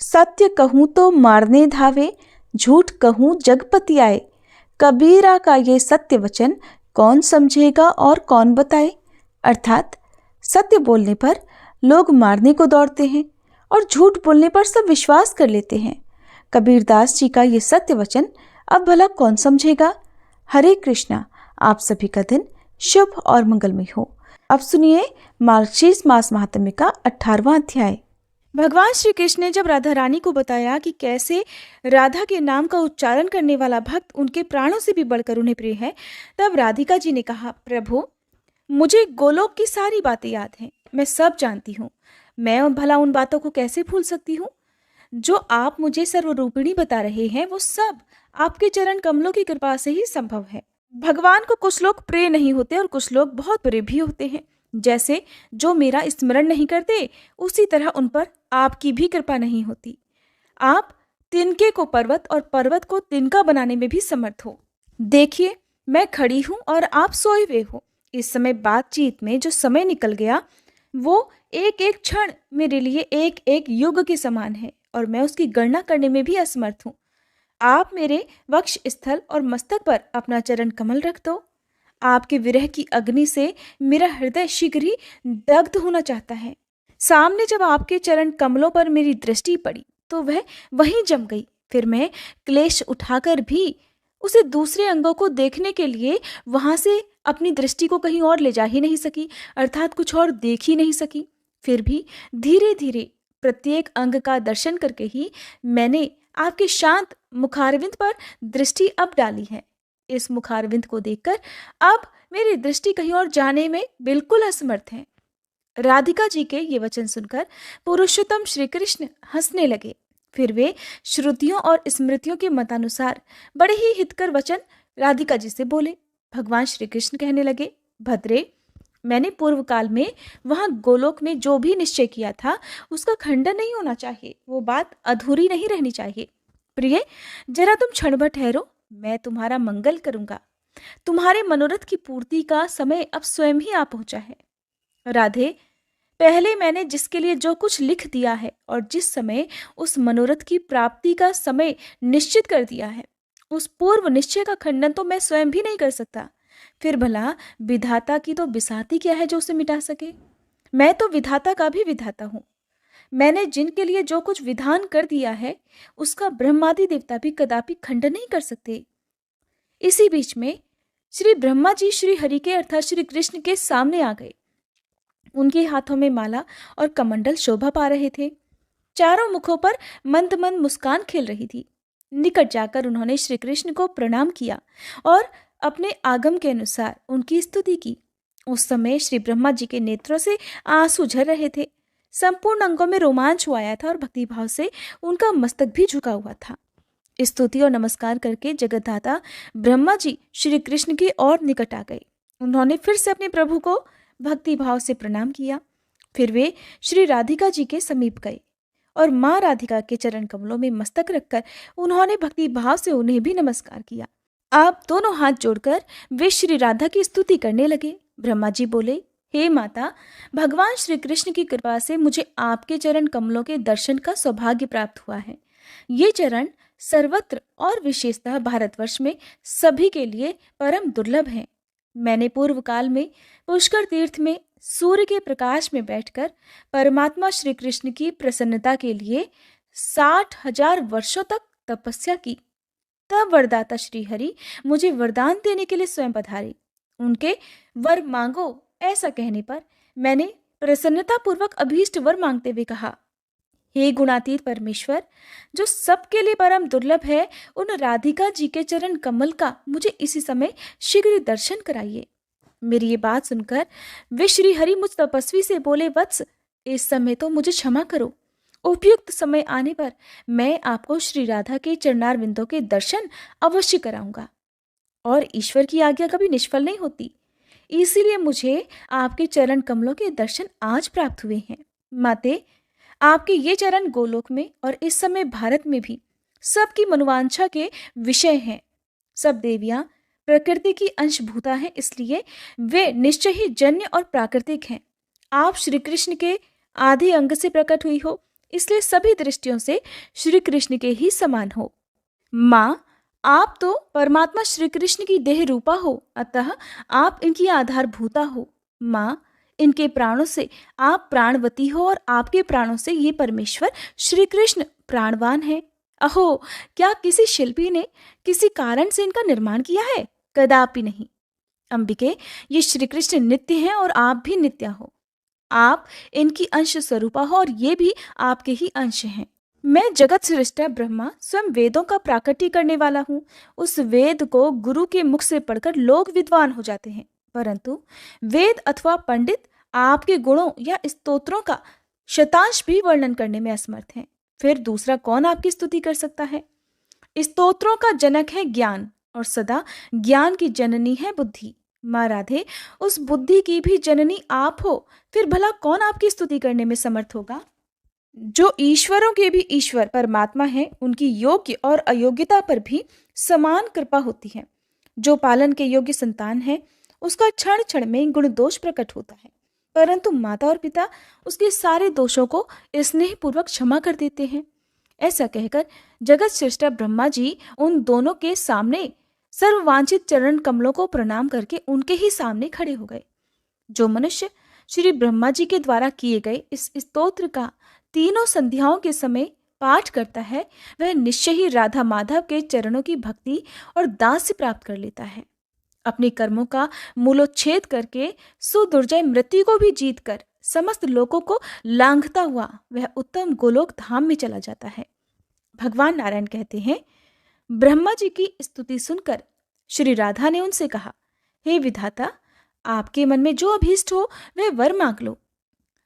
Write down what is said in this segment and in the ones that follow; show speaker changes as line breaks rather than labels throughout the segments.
सत्य कहूँ तो मारने धावे, झूठ कहूँ जगपति आए। कबीरा का ये सत्य वचन कौन समझेगा और कौन बताए। अर्थात सत्य बोलने पर लोग मारने को दौड़ते हैं और झूठ बोलने पर सब विश्वास कर लेते हैं। कबीरदास जी का ये सत्य वचन अब भला कौन समझेगा। हरे कृष्णा। आप सभी का दिन शुभ और मंगलमय हो। अब सुनिए मार्गशीर्ष मास महात्म्य का 18वां अध्याय। भगवान श्री कृष्ण ने जब राधा रानी को बताया कि कैसे राधा के नाम का उच्चारण करने वाला भक्त उनके प्राणों से भी बढ़कर उन्हें प्रिय है, तब राधिका जी ने कहा, प्रभु मुझे गोलोक की सारी बातें याद हैं, मैं सब जानती हूँ। मैं भला उन बातों को कैसे भूल सकती हूँ। जो आप मुझे सर्वरूपिणी बता रहे हैं वो सब आपके चरण कमलों की कृपा से ही संभव है। भगवान को कुछ लोग प्रिय नहीं होते और कुछ लोग बहुत प्रिय भी होते हैं। जैसे जो मेरा स्मरण नहीं करते, उसी तरह उन पर आपकी भी कृपा नहीं होती। आप तिनके को पर्वत और पर्वत को तिनका बनाने में भी समर्थ हो। देखिए, मैं खड़ी हूँ और आप सोए हुए हो। इस समय बातचीत में जो समय निकल गया वो एक एक क्षण मेरे लिए एक एक युग के समान है और मैं उसकी गणना करने में भी असमर्थ हूँ। आप मेरे वक्ष स्थल और मस्तक पर अपना चरण कमल रख दो। आपके विरह की अग्नि से मेरा हृदय शीघ्र ही दग्ध होना चाहता है। सामने जब आपके चरण कमलों पर मेरी दृष्टि पड़ी तो वह वहीं जम गई। फिर मैं क्लेश उठाकर भी उसे दूसरे अंगों को देखने के लिए वहां से अपनी दृष्टि को कहीं और ले जा ही नहीं सकी, अर्थात कुछ और देख ही नहीं सकी। फिर भी धीरे धीरे प्रत्येक अंग का दर्शन करके ही मैंने आपके शांत मुखारविंद पर दृष्टि अब डाली है। इस मुखारविंद को देखकर अब मेरी दृष्टि कहीं और जाने में बिल्कुल असमर्थ है। राधिका जी के ये वचन सुनकर पुरुषोत्तम श्री कृष्ण हंसने लगे। फिर वे श्रुतियों और स्मृतियों के मतानुसार बड़े ही हितकर वचन राधिका जी से बोले। भगवान श्री कृष्ण कहने लगे, भद्रे, मैंने पूर्व काल में वहां गोलोक में जो भी निश्चय किया था उसका खंडन नहीं होना चाहिए, वो बात अधूरी नहीं रहनी चाहिए। प्रिय, जरा तुम क्षण भर ठहरो, मैं तुम्हारा मंगल करूंगा। तुम्हारे मनोरथ की पूर्ति का समय अब स्वयं ही आ पहुंचा है। राधे, पहले मैंने जिसके लिए जो कुछ लिख दिया है और जिस समय उस मनोरथ की प्राप्ति का समय निश्चित कर दिया है, उस पूर्व निश्चय का खंडन तो मैं स्वयं भी नहीं कर सकता। फिर भला विधाता की तो बिसाती क्या है जो उसे मिटा सके। मैं तो विधाता का भी विधाता हूँ। मैंने जिनके लिए जो कुछ विधान कर दिया है उसका ब्रह्मादि देवता भी कदापि खंडन नहीं कर सकते। इसी बीच में श्री ब्रह्मा जी श्री हरि के अर्थात श्री कृष्ण के सामने आ गए। उनके हाथों में माला और कमंडल शोभा पा रहे थे। चारों मुखों पर मंद मंद मुस्कान खिल रही थी। निकट जाकर उन्होंने श्री कृष्ण को प्रणाम किया और अपने आगम के अनुसार उनकी स्तुति की। उस समय श्री ब्रह्मा जी के नेत्रों से आंसू झर रहे थे। संपूर्ण अंगों में रोमांच हुआ था और भक्तिभाव से उनका मस्तक भी झुका हुआ था। स्तुति और नमस्कार करके जगतदाता ब्रह्मा जी श्री कृष्ण की ओर निकट आ गए। उन्होंने फिर से अपने प्रभु को भक्तिभाव से प्रणाम किया। फिर वे श्री राधिका जी के समीप गए और माँ राधिका के चरण कमलों में मस्तक रखकर उन्होंने भक्ति भाव से उन्हें भी नमस्कार किया। आप दोनों हाथ जोड़कर वे श्री राधा की स्तुति करने लगे। ब्रह्मा जी बोले, हे माता, भगवान श्री कृष्ण की कृपा से मुझे आपके चरण कमलों के दर्शन का सौभाग्य प्राप्त हुआ है। ये चरण सर्वत्र और विशेषतः भारतवर्ष में सभी के लिए परम दुर्लभ हैं। मैंने पूर्व काल में पुष्कर तीर्थ में सूर्य के प्रकाश में बैठकर परमात्मा श्री कृष्ण की प्रसन्नता के लिए 60,000 वर्षों तक तपस्या की। तब वरदाता श्री हरि मुझे वरदान देने के लिए स्वयं पधारे। उनके वर मांगो ऐसा कहने पर मैंने प्रसन्नता पूर्वक अभीष्ट वर मांगते हुए कहा, हे गुणातीत परमेश्वर, जो सबके लिए परम दुर्लभ है, उन राधिका जी के चरण कमल का मुझे इसी समय शीघ्र दर्शन कराइए। मेरी ये बात सुनकर वे श्री हरि मुझ तपस्वी से बोले, वत्स, इस समय तो मुझे क्षमा करो। उपयुक्त समय आने पर मैं आपको श्री राधा के चरणार बिंदों के दर्शन अवश्य कराऊंगा। और ईश्वर की आज्ञा कभी निष्फल नहीं होती, इसीलिए मुझे आपके चरण कमलों के दर्शन आज प्राप्त हुए हैं। माते, आपके ये चरण गोलोक में और इस समय भारत में भी सबकी मनोवांछा के विषय हैं। सब देवियां प्रकृति की अंशभूता हैं, इसलिए वे निश्चय ही जन्य और प्राकृतिक हैं। आप श्री कृष्ण के आधे अंग से प्रकट हुई हो, इसलिए सभी दृष्टियों से श्री कृष्ण के ही समान हो। माँ, आप तो परमात्मा श्री कृष्ण की देह रूपा हो, अतः आप इनकी आधारभूता हो। माँ, इनके प्राणों से आप प्राणवती हो और आपके प्राणों से ये परमेश्वर श्री कृष्ण प्राणवान है। अहो, क्या किसी शिल्पी ने किसी कारण से इनका निर्माण किया है? कदापि नहीं। अंबिके, ये श्री कृष्ण नित्य हैं और आप भी नित्य हो। आप इनकी अंश स्वरूपा हो और ये भी आपके ही अंश हैं। मैं जगत सृष्टा ब्रह्मा स्वयं वेदों का प्राकट्य करने वाला हूँ। उस वेद को गुरु के मुख से पढ़कर लोग विद्वान हो जाते हैं, परंतु वेद अथवा पंडित आपके गुणों या स्तोत्रों का शतांश भी वर्णन करने में असमर्थ हैं। फिर दूसरा कौन आपकी स्तुति कर सकता है? स्तोत्रों का जनक है ज्ञान और सदा ज्ञान की जननी है बुद्धि। माँ राधे, उस बुद्धि की भी जननी आप हो, फिर भला कौन आपकी स्तुति करने में समर्थ होगा? जो ईश्वरों के भी ईश्वर परमात्मा है, उनकी योग्य और अयोग्यता पर भी समान कृपा होती है। जो पालन के योग्य संतान है, उसका क्षण क्षण में गुण दोष प्रकट होता है, परंतु माता और पिता उसके सारे दोषों को स्नेहपूर्वक क्षमा कर देते हैं। ऐसा कहकर जगत सृष्टा ब्रह्मा जी उन दोनों के सामने सर्ववांछित चरण कमलों को प्रणाम करके उनके ही सामने खड़े हो गए। जो मनुष्य श्री ब्रह्मा जी के द्वारा किए गए इस स्तोत्र का तीनों संध्याओं के समय पाठ करता है, वह निश्चय ही राधा माधव के चरणों की भक्ति और दास प्राप्त कर लेता है। अपने कर्मों का मूलोच्छेद करके सुदुर्जय मृत्यु को भी जीतकर समस्त लोगों को लांघता हुआ वह उत्तम गोलोक धाम में चला जाता है। भगवान नारायण कहते हैं, ब्रह्मा जी की स्तुति सुनकर श्री राधा ने उनसे कहा, हे विधाता, आपके मन में जो अभीष्ट हो वह वर मांग लो।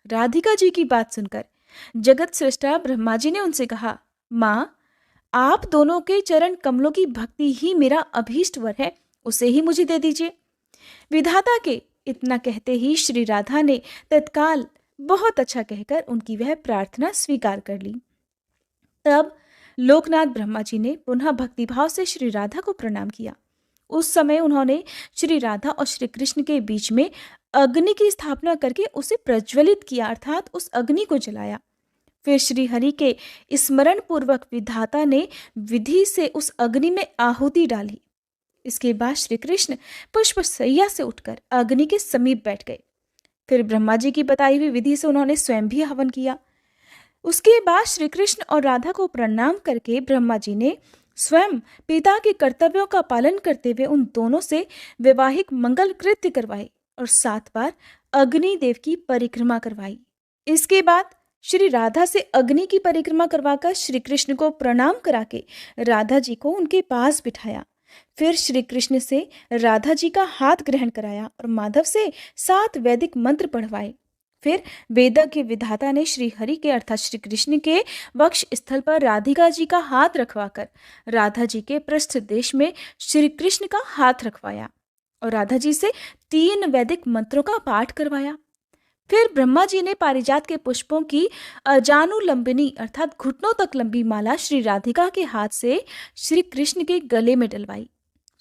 राधिका जी की बात सुनकर जगत सृष्टा ब्रह्मा जी ने उनसे कहा, माँ, आप दोनों के चरण कमलों की भक्ति ही मेरा अभीष्ट वर है, उसे ही मुझे दे दीजिए। विधाता के इतना कहते ही श्री राधा ने तत्काल बहुत अच्छा कहकर उनकी वह प्रार्थना स्वीकार कर ली। तब लोकनाथ ब्रह्मा जी ने पुनः भक्तिभाव से श्री राधा को प्रणाम किया। उस समय उन्होंने श्री राधा और श्री कृष्ण के बीच में अग्नि की स्थापना करके उसे प्रज्वलित किया, अर्थात उस अग्नि को जलाया। फिर श्री हरि के स्मरण पूर्वक विधाता ने विधि से उस अग्नि में आहुति डाली। इसके बाद श्री कृष्ण पुष्प सैया से उठकर अग्नि के समीप बैठ गए। फिर ब्रह्मा जी की बताई हुई विधि से उन्होंने स्वयं भी हवन किया। उसके बाद श्री कृष्ण और राधा को प्रणाम करके ब्रह्मा जी ने स्वयं पिता के कर्तव्यों का पालन करते हुए उन दोनों से वैवाहिक मंगल कृत्य करवाए और 7 बार अग्निदेव की परिक्रमा करवाई। इसके बाद श्री राधा से अग्नि की परिक्रमा करवाकर श्री कृष्ण को प्रणाम करा के राधा जी को उनके पास बिठाया। फिर श्री कृष्ण से राधा जी का हाथ ग्रहण कराया और माधव से 7 वैदिक मंत्र पढ़वाए। फिर वेदा के विधाता ने श्री हरि के अर्थात श्री कृष्ण के वक्ष स्थल पर राधिका जी का हाथ रखवाकर राधा जी के पृष्ठ देश में श्री कृष्ण का हाथ रखवाया और राधा जी से 3 वैदिक मंत्रों का पाठ करवाया। फिर ब्रह्मा जी ने पारिजात के पुष्पों की अजानुलंबिनी अर्थात घुटनों तक लंबी माला श्री राधिका के हाथ से श्री कृष्ण के गले में डलवाई।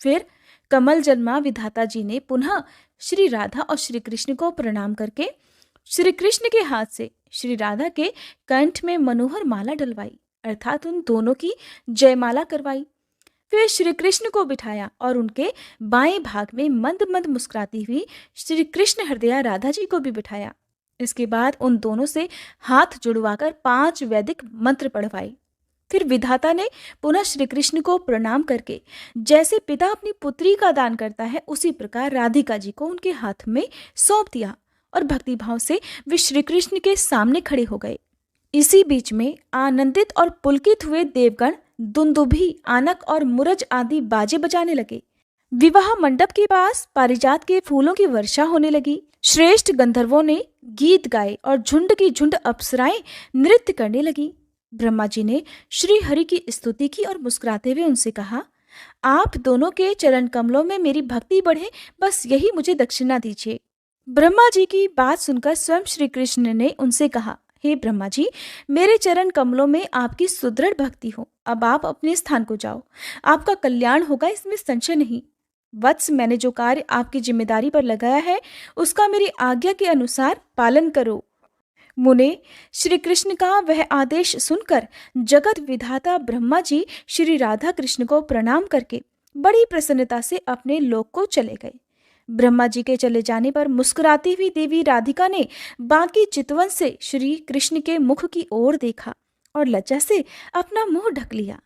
फिर कमल जन्मा विधाता जी ने पुनः श्री राधा और श्री कृष्ण को प्रणाम करके श्री कृष्ण के हाथ से श्री राधा के कंठ में मनोहर माला डलवाई, अर्थात उन दोनों की जयमाला करवाई। फिर श्री कृष्ण को बिठाया और उनके बाएं भाग में मंद मंद मुस्कुराती हुई श्री कृष्ण हृदया राधा जी को भी बिठाया। इसके बाद उन दोनों से हाथ जुड़वाकर 5 वैदिक मंत्र पढ़वाए। फिर विधाता ने पुनः श्री कृष्ण को प्रणाम करके जैसे पिता अपनी पुत्री का दान करता है, उसी प्रकार राधिका जी को उनके हाथ में सौंप दिया और भक्तिभाव से वे श्री कृष्ण के सामने खड़े हो गए। इसी बीच में आनंदित और पुलकित हुए देवगण दुंदुभी, आनक और मुरज आदि बाजे बजाने लगे। विवाह मंडप के पास पारिजात के फूलों की वर्षा होने लगी। श्रेष्ठ गंधर्वों ने गीत गाए और झुंड की झुंड अप्सराएं नृत्य करने लगी। ब्रह्मा जी ने श्री हरि की स्तुति की और मुस्कुराते हुए उनसे कहा, आप दोनों के चरण कमलों में मेरी भक्ति बढ़े, बस यही मुझे दक्षिणा दीजिए। ब्रह्मा जी की बात सुनकर स्वयं श्री कृष्ण ने उनसे कहा, हे ब्रह्मा जी, मेरे चरण कमलों में आपकी सुदृढ़ भक्ति हो। अब आप अपने स्थान को जाओ, आपका कल्याण होगा, इसमें संशय नहीं। वत्स, मैंने जो कार्य आपकी जिम्मेदारी पर लगाया है उसका मेरी आज्ञा के अनुसार पालन करो। मुने, श्री कृष्ण का वह आदेश सुनकर जगत विधाता ब्रह्मा जी श्री राधा कृष्ण को प्रणाम करके बड़ी प्रसन्नता से अपने लोक को चले गए। ब्रह्मा जी के चले जाने पर मुस्कुराती हुई देवी राधिका ने बाकी चितवन से श्री कृष्ण के मुख की ओर देखा और लज्जा से अपना मुंह ढक लिया।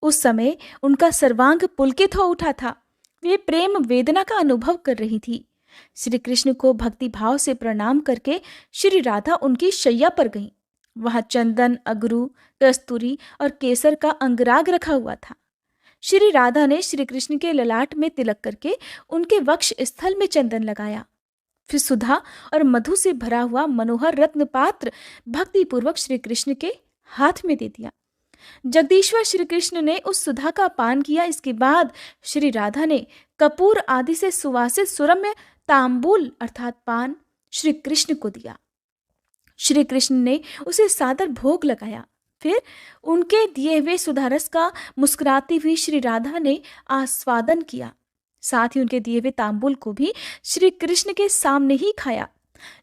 उस समय उनका सर्वांग पुलकित हो उठा था। वे प्रेम वेदना का अनुभव कर रही थी। श्री कृष्ण को भक्ति भाव से प्रणाम करके श्री राधा उनकी शैया पर गईं। वहां चंदन, अगरू, कस्तूरी और केसर का अंगराग रखा हुआ था। श्री राधा ने श्री कृष्ण के ललाट में तिलक करके उनके वक्ष स्थल में चंदन लगाया। फिर सुधा और मधु से भरा हुआ मनोहर रत्न पात्र भक्ति पूर्वक श्री कृष्ण के हाथ में दे दिया। जगदीश्वर श्री कृष्ण ने उस सुधा का पान किया। इसके बाद श्री राधा ने कपूर आदि से सुवासित सुरम्य तांबूल अर्थात पान श्री कृष्ण को दिया। श्री कृष्ण ने उसे सादर भोग लगाया। फिर उनके दिए हुए सुधारस का मुस्कुराती हुई श्री राधा ने आस्वादन किया। साथ ही उनके दिए हुए तांबूल को भी श्री कृष्ण के सामने ही खाया।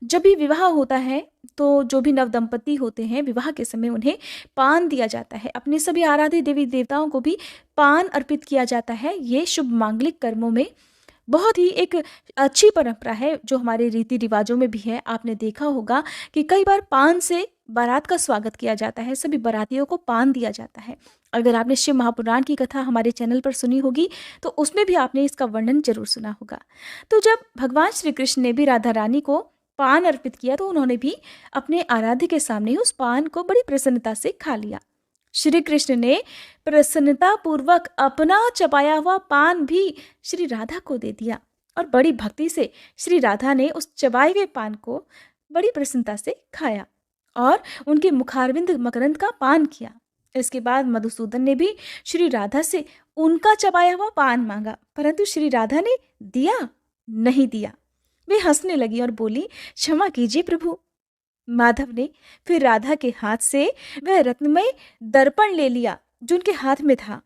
जब भी विवाह होता है तो जो भी नवदंपति होते हैं विवाह के समय उन्हें पान दिया जाता है। अपने सभी आराध्य देवी देवताओं को भी पान अर्पित किया जाता है। ये शुभ मांगलिक कर्मों में बहुत ही एक अच्छी परंपरा है जो हमारे रीति रिवाजों में भी है। आपने देखा होगा कि कई बार पान से बारात का स्वागत किया जाता है, सभी बारातियों को पान दिया जाता है। अगर आपने शिव महापुराण की कथा हमारे चैनल पर सुनी होगी तो उसमें भी आपने इसका वर्णन जरूर सुना होगा। तो जब भगवान श्री कृष्ण ने भी राधा रानी को पान अर्पित किया तो उन्होंने भी अपने आराध्य के सामने उस पान को बड़ी प्रसन्नता से खा लिया। श्री कृष्ण ने प्रसन्नता पूर्वक अपना चबाया हुआ पान भी श्री राधा को दे दिया और बड़ी भक्ति से श्री राधा ने उस चबाए हुए पान को बड़ी प्रसन्नता से खाया और उनके मुखारविंद मकरंद का पान किया। इसके बाद मधुसूदन ने भी श्री राधा से उनका चबाया हुआ पान मांगा, परंतु श्री राधा ने नहीं दिया। वे हंसने लगी और बोली, क्षमा कीजिए प्रभु। माधव ने फिर राधा के हाथ से वह रत्नमय दर्पण ले लिया जो उनके हाथ में था।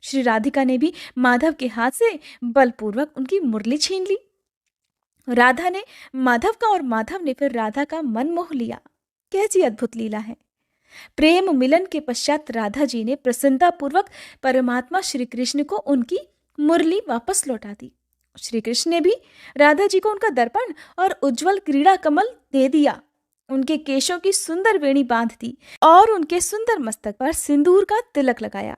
श्री राधिका ने भी माधव के हाथ से बलपूर्वक उनकी मुरली छीन ली। राधा ने माधव का और माधव ने फिर राधा का मन मोह लिया। कैसी अद्भुत लीला है। प्रेम मिलन के पश्चात राधा जी ने प्रसन्नता पूर्वक परमात्मा श्री कृष्ण को उनकी मुरली वापस लौटा दी। श्री कृष्ण ने भी राधा जी को उनका दर्पण और उज्जवल क्रीड़ा कमल दे दिया। उनके केशों की सुंदर वेणी बांध दी और उनके सुंदर मस्तक पर सिंदूर का तिलक लगाया।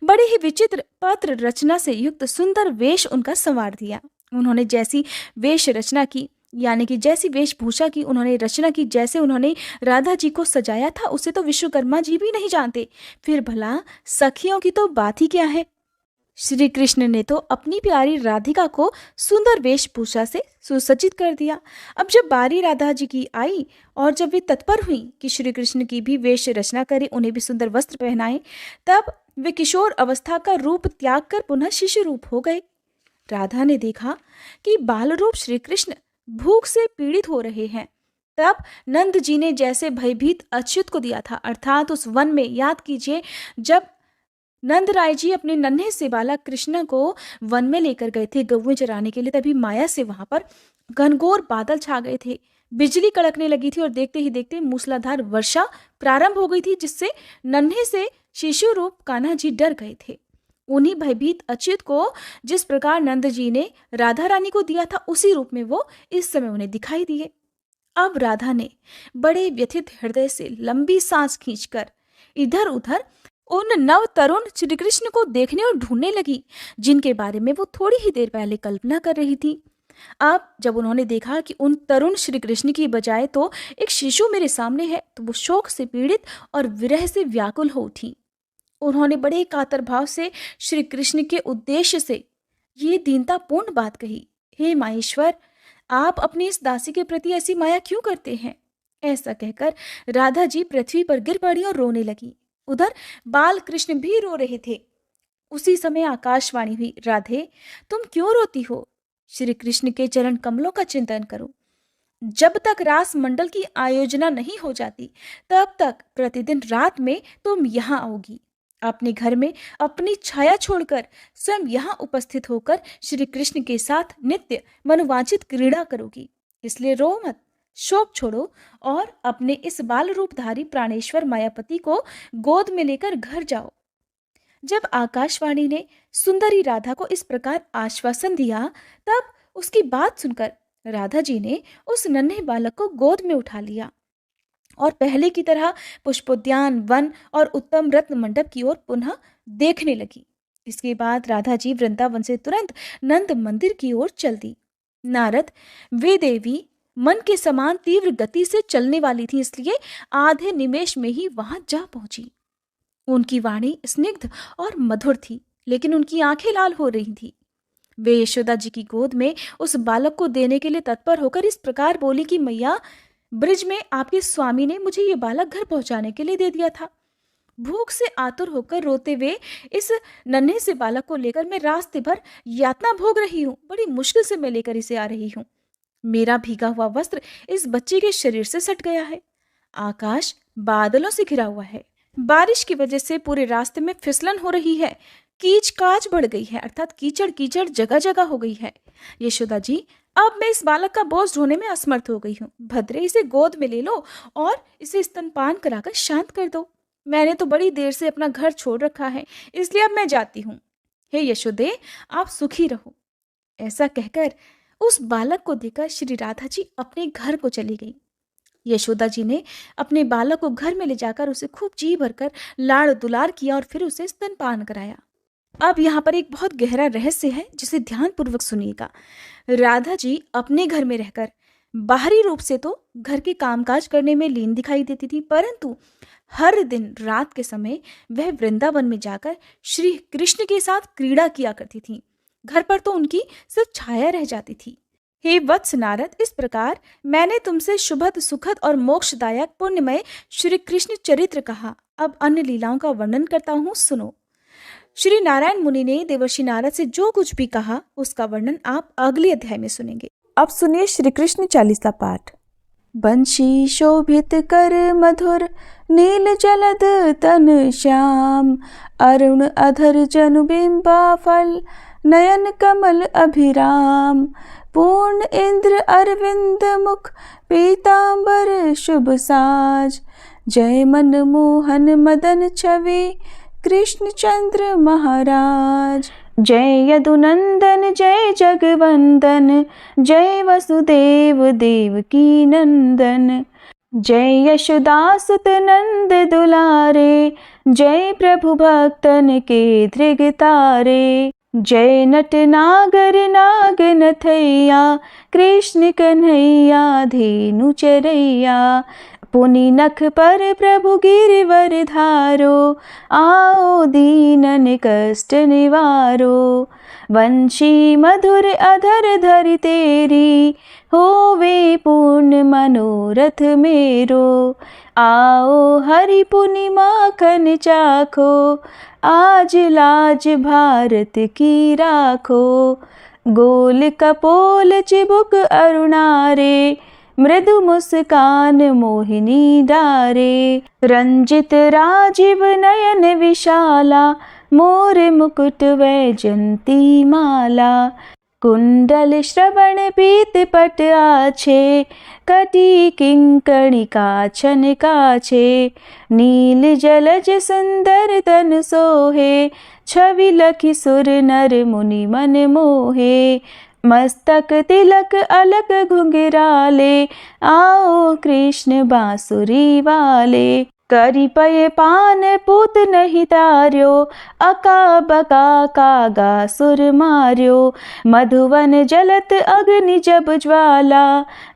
बड़े ही विचित्र पत्र रचना से युक्त सुंदर वेश उनका संवार दिया। उन्होंने जैसी वेश रचना की यानी कि जैसी वेशभूषा की उन्होंने रचना की, जैसे उन्होंने राधा जी को सजाया था उसे तो विश्वकर्मा जी भी नहीं जानते, फिर भला सखियों की तो बात ही क्या है। श्री कृष्ण ने तो अपनी प्यारी राधिका को सुंदर वेशभूषा से सुसज्जित कर दिया। अब जब बारी राधा जी की आई और जब वे तत्पर हुई कि श्री कृष्ण की भी वेश रचना करे, उन्हें भी सुंदर वस्त्र पहनाए, तब वे किशोर अवस्था का रूप त्याग कर पुनः शिशु रूप हो गए। राधा ने देखा कि बाल रूप श्री कृष्ण भूख से पीड़ित हो रहे हैं। तब नंद जी ने जैसे भयभीत अच्युत को दिया था, अर्थात उस वन में, याद कीजिए जब नंद राय जी अपने नन्हे से बालक कृष्ण को वन में लेकर गए थे गौएं चराने के लिए, तभी माया से वहां पर घनघोर बादल छा गए थे, बिजली कड़कने लगी थी और देखते ही देखते मूसलाधार वर्षा प्रारंभ हो गई थी, जिससे नन्हे से शिशु रूप कान्हा जी डर गए थे। उन्हीं भयभीत अच्युत को जिस प्रकार नंद जी ने राधा रानी को दिया था उसी रूप में वो इस समय उन्हें दिखाई दिए। अब राधा ने बड़े व्यथित हृदय से लंबी सांस खींचकर इधर उधर उन नव तरुण श्री कृष्ण को देखने और ढूंढने लगी जिनके बारे में वो थोड़ी ही देर पहले कल्पना कर रही थी। अब जब उन्होंने देखा कि उन तरुण श्री कृष्ण की बजाय तो एक शिशु मेरे सामने है, तो वो शोक से पीड़ित और विरह से व्याकुल हो उठी। उन्होंने बड़े कातर भाव से श्री कृष्ण के उद्देश्य से ये दीनतापूर्ण बात कही, हे माहेश्वर, आप अपनी इस दासी के प्रति ऐसी माया क्यों करते हैं। ऐसा कहकर राधा जी पृथ्वी पर गिर पड़ी और रोने लगी। उधर बाल कृष्ण भी रो रहे थे। उसी समय आकाशवाणी हुई, राधे तुम क्यों रोती हो, श्री कृष्ण के चरण कमलों का चिंतन करो। जब तक रास मंडल की आयोजना नहीं हो जाती तब तक प्रतिदिन रात में तुम यहाँ आओगी। अपने घर में अपनी छाया छोड़कर स्वयं यहाँ उपस्थित होकर श्री कृष्ण के साथ नित्य मनोवांछित क्रीड़ा करोगी। इसलिए रो मत, शोक छोड़ो और अपने इस बाल रूपधारी प्राणेश्वर मायापति को गोद में लेकर घर जाओ। जब आकाशवाणी ने सुंदरी राधा को इस प्रकार आश्वासन दिया, तब उसकी बात सुनकर राधा जी ने उस नन्हे बालक को गोद में उठा लिया और पहले की तरह पुष्पोद्यान, वन और उत्तम रत्न मंडप की ओर पुनः देखने लगी। इसके बाद राधा जी वृंदावन से तुरंत नंद मंदिर की ओर चल दी। नारद, वे देवी मन के समान तीव्र गति से चलने वाली थी, इसलिए आधे निमेष में ही वहां जा पहुंची। उनकी वाणी स्निग्ध और मधुर थी, लेकिन उनकी आंखें लाल हो रही थी। वे यशोदा जी की गोद में उस बालक को देने के लिए तत्पर होकर इस प्रकार बोली कि मैया, ब्रिज में आपके स्वामी ने मुझे ये बालक घर पहुंचाने के लिए दे दिया था। भूख से आतुर होकर रोते हुए इस नन्हे से बालक को लेकर मैं रास्ते भर यातना भोग रही हूँ। बड़ी मुश्किल से मैं लेकर इसे आ रही हूँ। मेरा भीगा हुआ वस्त्र इस बच्चे के शरीर से सट गया है। आकाश बादलों से घिरा हुआ है। बारिश की वजह से पूरे रास्ते में फिसलन हो रही है। कीच काच बढ़ गई है, अर्थात कीचड़ कीचड़ जगह जगह हो गई है। यशोदा जी, अब मैं इस बालक का बोझ ढोने में असमर्थ हो गई हूँ। भद्रे, इसे गोद में ले लो और इसे स्तनपान कराकर शांत कर दो। मैंने तो बड़ी देर से अपना घर छोड़ रखा है, इसलिए अब मैं जाती हूँ। हे यशोदे, आप सुखी रहो। ऐसा कहकर उस बालक को देकर श्री राधा जी अपने घर को चली गई। यशोदा जी ने अपने बालक को घर में ले जाकर उसे खूब जी भरकर लाड़ दुलार किया और फिर उसे स्तनपान कराया। अब यहाँ पर एक बहुत गहरा रहस्य है, जिसे ध्यानपूर्वक सुनिएगा। राधा जी अपने घर में रहकर बाहरी रूप से तो घर के कामकाज करने में लीन दिखाई देती थी, परंतु हर दिन रात के समय वह वृंदावन में जाकर श्री कृष्ण के साथ क्रीड़ा किया करती थी। घर पर तो उनकी सिर्फ छाया रह जाती थी। हे वत्स नारद, इस प्रकार मैंने तुमसे शुभद, सुखद और मोक्षदायक पुण्यमय श्री कृष्ण चरित्र कहा। अब अन्य लीलाओं का वर्णन करता हूँ, सुनो। श्री नारायण मुनि ने देवर्षि नारद से जो कुछ भी कहा, उसका वर्णन आप अगले अध्याय में सुनेंगे। अब सुनिए श्री कृष्ण चालीसा पाठ। बंशी शोभित कर मधुर, नील जलद तन श्याम, अरुण अधर जनु बिंबा फल, नयन कमल अभिराम, पूर्ण इंद्र अरविंद मुख, पीतांबर शुभ साज, जय मन मोहन मदन छवि, कृष्ण चंद्र महाराज। जय यदुनंदन, जय जगवंदन, जय वसुदेव देवकी नंदन, जय यशोदासुत नंद दुलारे, जय प्रभु भक्तन के धृग तारे, जय नट नागर नागनथैया, कृष्ण कन्हैया धेनु चरैया, पुनि नख पर प्रभु गिरिवर धारो, आओ दीनन कष्ट निवारो, वंशी मधुर अधर धरि तेरी, होवे पूर्ण मनोरथ मेरो, आओ हरि पुनि माखन चाखो, आज लाज भारत की राखो, गोल कपोल चिबुक अरुणारे, मृदु मुस्कान मोहिनी डारे, रंजित राजीव नयन विशाला, मोर मुकुट वैजंती माला, कुंडल श्रवण पीत पट आछे, कटी किंकणी काछन काछे, नील जलज सुंदर तन सोहे, छवि लखि सुर नर मुनि मन मोहे, मस्तक तिलक अलक घुंघराले, आओ कृष्ण बांसुरी वाले, करी पय पान पूत नहीं तार्यो, अका बका कागा सुर मार्यो, मधुवन जलत अग्नि जब ज्वाला,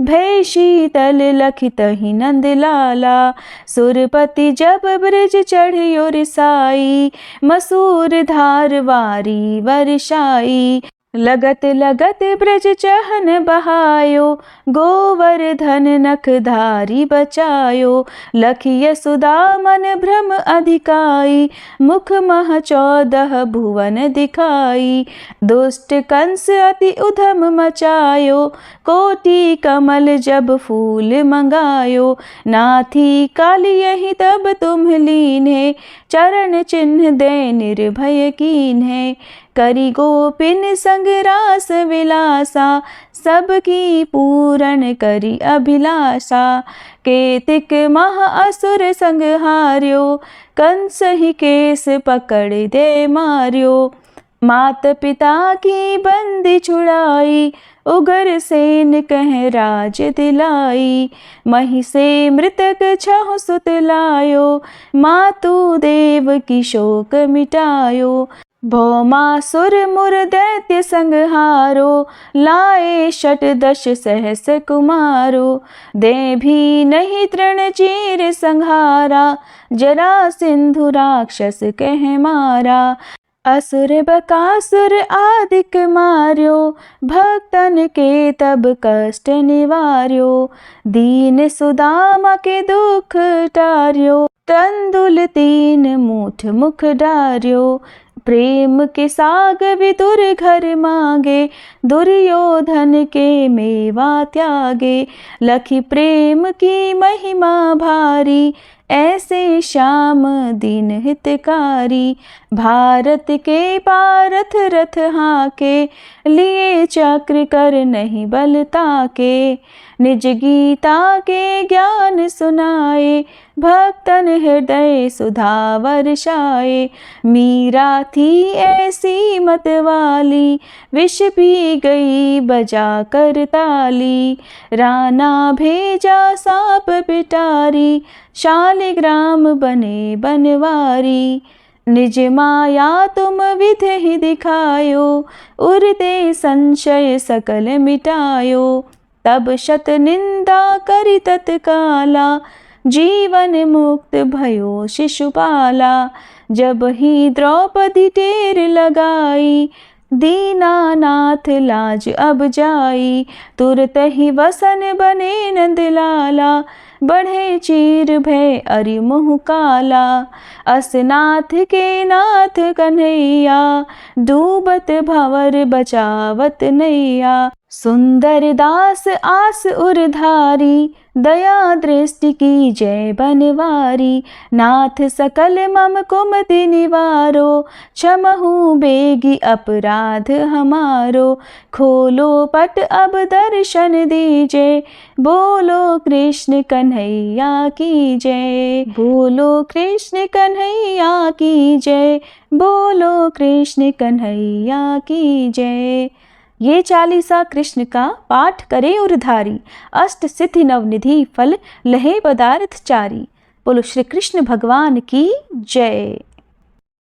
भय शीतल लखित ही नंद लाला, सुरपति जब ब्रज चढ़ियो रिसाई, मसूर धार वारी वर्षाई, लगत लगत ब्रज चहन बहायो, गोवर्धन नख धारी बचायो, लखिय सुदा मन भ्रम अधिकाई, मुख मह 14 भुवन दिखाई, दुष्ट कंस अति उधम मचायो, कोटि कमल जब फूल मंगायो, नाथी काली यही तब तुम लीने, चरण चिन्ह दे निर्भय कीन्हे। करी गोपिन संग रास विलासा, सबकी पूरन करी अभिलाषा। केतिक मह असुर संग हार्यो, कंस ही केस पकड़ दे मार्यो। मात पिता की बंदी छुड़ाई, उगर सेन कह राज दिलाई। मही से मृतक छहु सुत लायो, मातु देव की शोक मिटायो। भौमासुर मुर दैत्य संहारो, लाए शत दश सहस कुमारो। दे भी नहीं तृण चीर संहारा, जरा सिंधु राक्षस कह मारा। असुर बकासुर आदिक मार्यो, भक्तन के तब कष्ट निवार्यो। दीन सुदामा के दुख टार्यो, तंदुल 3 मूठ मुख डार्यो। प्रेम के साग विदुर घर मांगे, दुर्योधन के मेवा त्यागे। लखी प्रेम की महिमा भारी, ऐसे श्याम दीन हितकारी। भारत के पारथ रथ हाके, लिए चक्र कर नहीं बल ताके। निज गीता के ज्ञान सुनाए, भक्तन हृदय सुधा वर्षाए। मीरा थी ऐसी मत वाली, विष पी गई बजा कर ताली। राना भेजा सांप पिटारी, शालिग्राम बने बनवारी। निज माया तुम विधि ही दिखायो, उरते संशय सकल मिटायो। तब शत निंदा करि तत्काला, जीवन मुक्त भयो शिशुपाला। जब ही द्रौपदी टेर लगाई, दीनानाथ लाज अब जाई। तुरत ही वसन बने नंदलाला, बढ़े चीर भय अरि मुँह काला। असनाथ के नाथ कन्हैया, डूबत भंवर बचावत नैया। सुंदर दास आस उरधारी, दया दृष्टि की जय बनवारी। नाथ सकल मम कुमति निवारो, क्षमहु बेगी अपराध हमारो। खोलो पट अब दर्शन दीजे, बोलो कृष्ण कन्हैया की जय। बोलो कृष्ण कन्हैया की जय, बोलो कृष्ण कन्हैया की जय। ये चालीसा कृष्ण का पाठ करे उरधारी, अष्ट सिद्धि नवनिधि फल लहे पदार्थ चारी। बोलो श्री कृष्ण भगवान की जय।